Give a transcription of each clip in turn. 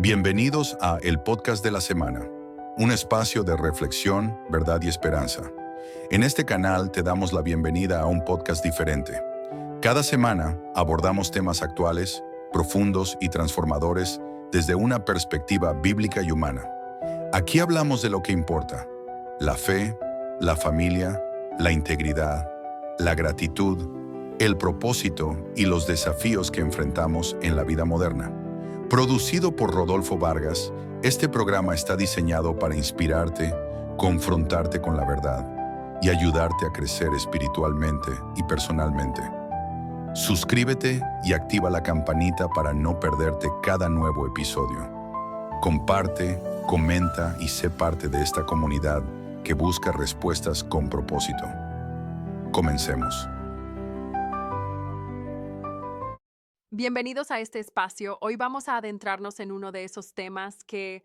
Bienvenidos a El Podcast de la Semana, un espacio de reflexión, verdad y esperanza. En este canal te damos la bienvenida a un podcast diferente. Cada semana abordamos temas actuales, profundos y transformadores desde una perspectiva bíblica y humana. Aquí hablamos de lo que importa: la fe, la familia, la integridad, la gratitud, el propósito y los desafíos que enfrentamos en la vida moderna. Producido por Rodolfo Vargas, este programa está diseñado para inspirarte, confrontarte con la verdad y ayudarte a crecer espiritualmente y personalmente. Suscríbete y activa la campanita para no perderte cada nuevo episodio. Comparte, comenta y sé parte de esta comunidad que busca respuestas con propósito. Comencemos. Bienvenidos a este espacio. Hoy vamos a adentrarnos en uno de esos temas que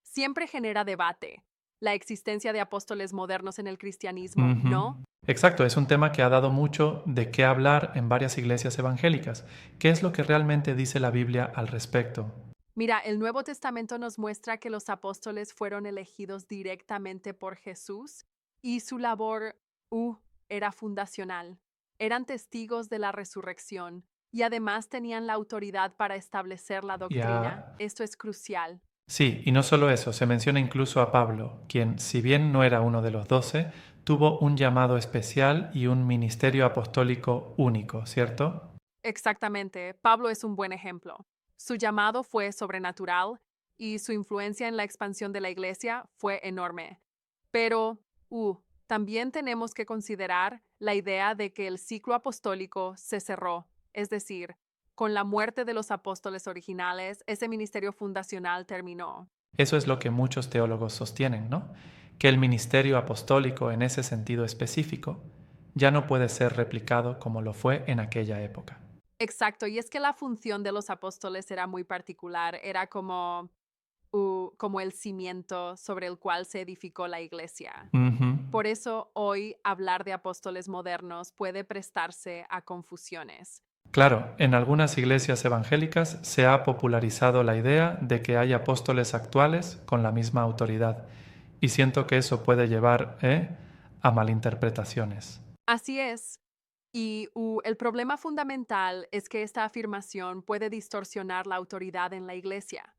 siempre genera debate: la existencia de apóstoles modernos en el cristianismo, ¿no? Exacto, es un tema que ha dado mucho de qué hablar en varias iglesias evangélicas. ¿Qué es lo que realmente dice la Biblia al respecto? Mira, el Nuevo Testamento nos muestra que los apóstoles fueron elegidos directamente por Jesús y su labor era fundacional. Eran testigos de la resurrección y además tenían la autoridad para establecer la doctrina. Ya. Esto es crucial. Sí, y no solo eso, se menciona incluso a Pablo, quien, si bien no era uno de los 12, tuvo un llamado especial y un ministerio apostólico único, ¿cierto? Exactamente, Pablo es un buen ejemplo. Su llamado fue sobrenatural y su influencia en la expansión de la iglesia fue enorme. Pero, también tenemos que considerar la idea de que el ciclo apostólico se cerró, es decir, con la muerte de los apóstoles originales, ese ministerio fundacional terminó. Eso es lo que muchos teólogos sostienen, ¿no? Que el ministerio apostólico en ese sentido específico ya no puede ser replicado como lo fue en aquella época. Exacto, y es que la función de los apóstoles era muy particular, era como el cimiento sobre el cual se edificó la iglesia. Ujú. Por eso hoy hablar de apóstoles modernos puede prestarse a confusiones. Claro, en algunas iglesias evangélicas se ha popularizado la idea de que hay apóstoles actuales con la misma autoridad, y siento que eso puede llevar a malinterpretaciones. Así es. Y el problema fundamental es que esta afirmación puede distorsionar la autoridad en la iglesia.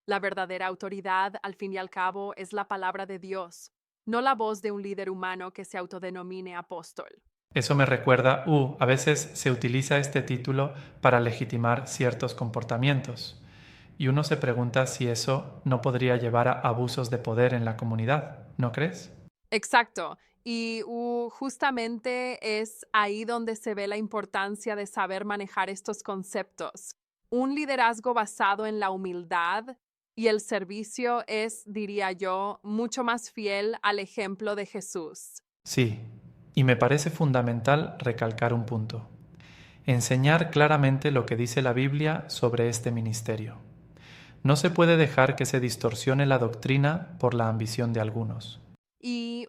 La verdadera autoridad, al fin y al cabo, es la palabra de Dios, no la voz de un líder humano que se autodenomine apóstol. Eso me recuerda, a veces se utiliza este título para legitimar ciertos comportamientos, y uno se pregunta si eso no podría llevar a abusos de poder en la comunidad, ¿no crees? Exacto. Y justamente es ahí donde se ve la importancia de saber manejar estos conceptos. Un liderazgo basado en la humildad y el servicio es, diría yo, mucho más fiel al ejemplo de Jesús. Sí, y me parece fundamental recalcar un punto: enseñar claramente lo que dice la Biblia sobre este ministerio. No se puede dejar que se distorsione la doctrina por la ambición de algunos. Y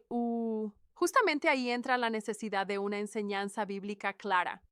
justamente ahí entra la necesidad de una enseñanza bíblica clara.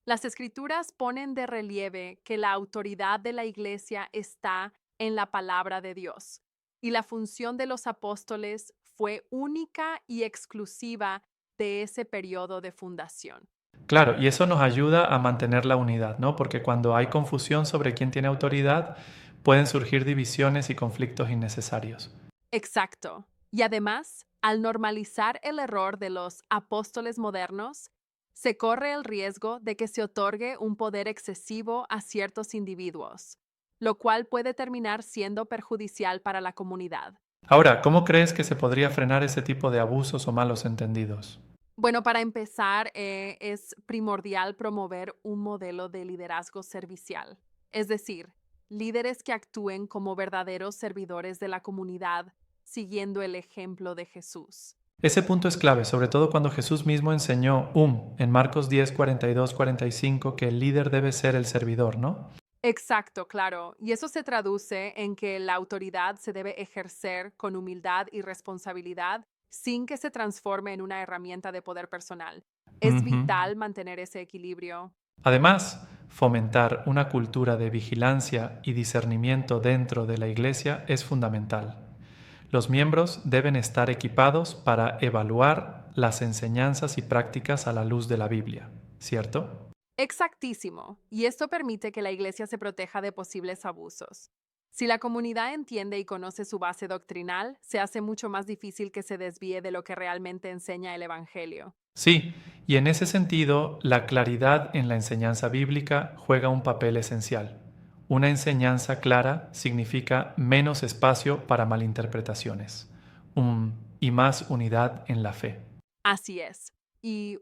Las escrituras ponen de relieve que la autoridad de la iglesia está en la palabra de Dios, y la función de los apóstoles fue única y exclusiva de ese periodo de fundación. Claro, y eso nos ayuda a mantener la unidad, ¿no? Porque cuando hay confusión sobre quién tiene autoridad, pueden surgir divisiones y conflictos innecesarios. Exacto. Y además, al normalizar el error de los apóstoles modernos, se corre el riesgo de que se otorgue un poder excesivo a ciertos individuos, lo cual puede terminar siendo perjudicial para la comunidad. Ahora, ¿cómo crees que se podría frenar ese tipo de abusos o malos entendidos? Bueno, para empezar, es primordial promover un modelo de liderazgo servicial, es decir, líderes que actúen como verdaderos servidores de la comunidad, siguiendo el ejemplo de Jesús. Ese punto es clave, sobre todo cuando Jesús mismo enseñó en Marcos 10, 42, 45, que el líder debe ser el servidor, ¿no? Exacto, claro. Y eso se traduce en que la autoridad se debe ejercer con humildad y responsabilidad sin que se transforme en una herramienta de poder personal. Es Ujú. vital mantener ese equilibrio. Además, fomentar una cultura de vigilancia y discernimiento dentro de la Iglesia es fundamental. Los miembros deben estar equipados para evaluar las enseñanzas y prácticas a la luz de la Biblia, ¿cierto? Exactísimo, y esto permite que la Iglesia se proteja de posibles abusos. Si la comunidad entiende y conoce su base doctrinal, se hace mucho más difícil que se desvíe de lo que realmente enseña el Evangelio. Sí, y en ese sentido, la claridad en la enseñanza bíblica juega un papel esencial. Una enseñanza clara significa menos espacio para malinterpretaciones, y más unidad en la fe. Así es. Y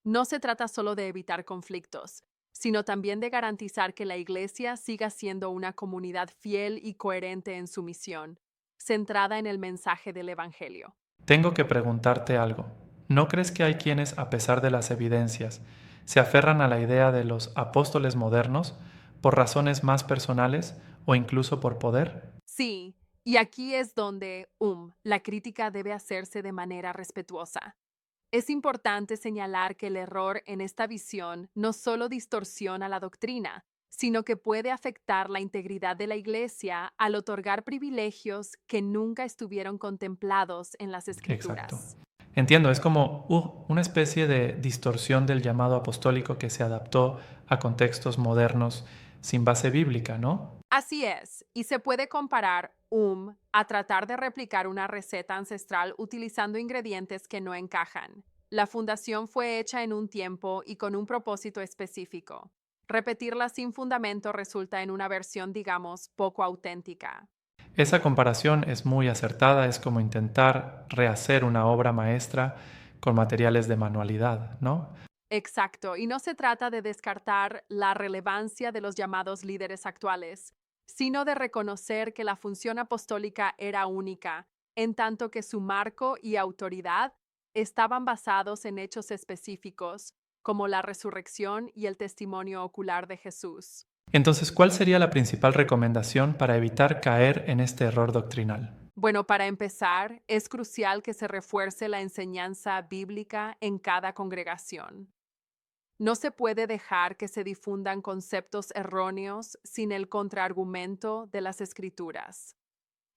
no se trata solo de evitar conflictos, sino también de garantizar que la Iglesia siga siendo una comunidad fiel y coherente en su misión, centrada en el mensaje del Evangelio. Tengo que preguntarte algo. ¿No crees que hay quienes, a pesar de las evidencias, se aferran a la idea de los apóstoles modernos por razones más personales o incluso por poder? Sí, y aquí es donde, la crítica debe hacerse de manera respetuosa. Es importante señalar que el error en esta visión no solo distorsiona la doctrina, sino que puede afectar la integridad de la Iglesia al otorgar privilegios que nunca estuvieron contemplados en las Exacto. Escrituras. Entiendo, es como una especie de distorsión del llamado apostólico que se adaptó a contextos modernos sin base bíblica, ¿no? Así es, y se puede comparar a tratar de replicar una receta ancestral utilizando ingredientes que no encajan. La fundación fue hecha en un tiempo y con un propósito específico. Repetirla sin fundamento resulta en una versión, digamos, poco auténtica. Esa comparación es muy acertada, es como intentar rehacer una obra maestra con materiales de manualidad, ¿no? Exacto, y no se trata de descartar la relevancia de los llamados líderes actuales, sino de reconocer que la función apostólica era única, en tanto que su marco y autoridad estaban basados en hechos específicos, como la resurrección y el testimonio ocular de Jesús. Entonces, ¿cuál sería la principal recomendación para evitar caer en este error doctrinal? Bueno, para empezar, es crucial que se refuerce la enseñanza bíblica en cada congregación. No se puede dejar que se difundan conceptos erróneos sin el contraargumento de las Escrituras.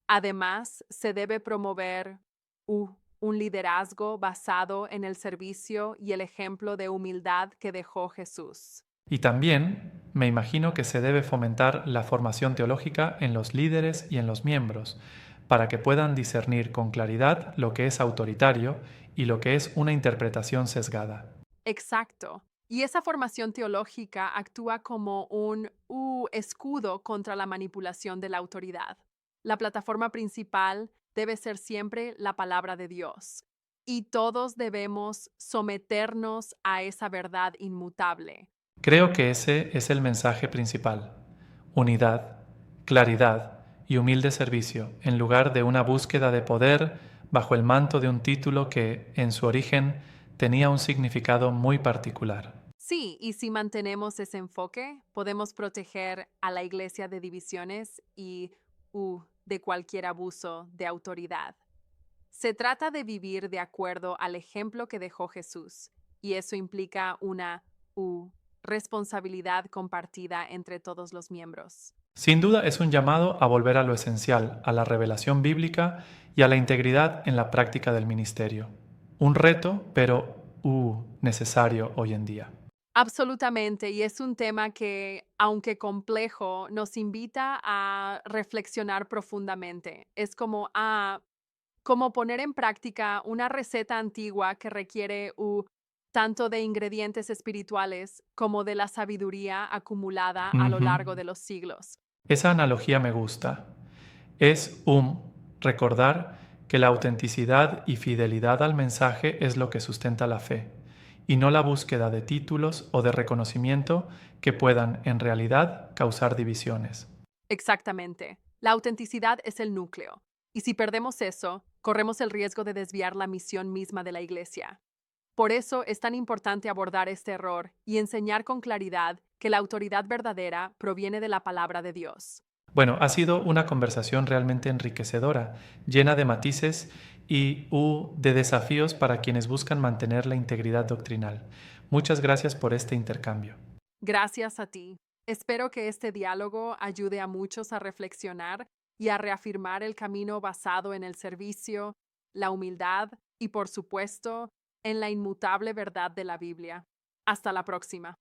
Además, se debe promover un liderazgo basado en el servicio y el ejemplo de humildad que dejó Jesús. Y también me imagino que se debe fomentar la formación teológica en los líderes y en los miembros, para que puedan discernir con claridad lo que es autoritario y lo que es una interpretación sesgada. Exacto. Y esa formación teológica actúa como un escudo contra la manipulación de la autoridad. La plataforma principal debe ser siempre la palabra de Dios. Y todos debemos someternos a esa verdad inmutable. Creo que ese es el mensaje principal: unidad, claridad y humilde servicio, en lugar de una búsqueda de poder bajo el manto de un título que, en su origen, tenía un significado muy particular. Sí, y si mantenemos ese enfoque, podemos proteger a la Iglesia de divisiones y de cualquier abuso de autoridad. Se trata de vivir de acuerdo al ejemplo que dejó Jesús, y eso implica una responsabilidad compartida entre todos los miembros. Sin duda es un llamado a volver a lo esencial, a la revelación bíblica y a la integridad en la práctica del ministerio. Un reto, pero necesario hoy en día. Absolutamente, y es un tema que, aunque complejo, nos invita a reflexionar profundamente. Es como poner en práctica una receta antigua que requiere tanto de ingredientes espirituales como de la sabiduría acumulada a lo largo de los siglos. Esa analogía me gusta. Es recordar que la autenticidad y fidelidad al mensaje es lo que sustenta la fe, y no la búsqueda de títulos o de reconocimiento que puedan, en realidad, causar divisiones. Exactamente. La autenticidad es el núcleo, y si perdemos eso, corremos el riesgo de desviar la misión misma de la Iglesia. Por eso es tan importante abordar este error y enseñar con claridad que la autoridad verdadera proviene de la palabra de Dios. Bueno, ha sido una conversación realmente enriquecedora, llena de matices y de desafíos para quienes buscan mantener la integridad doctrinal. Muchas gracias por este intercambio. Gracias a ti. Espero que este diálogo ayude a muchos a reflexionar y a reafirmar el camino basado en el servicio, la humildad y, por supuesto, en la inmutable verdad de la Biblia. Hasta la próxima.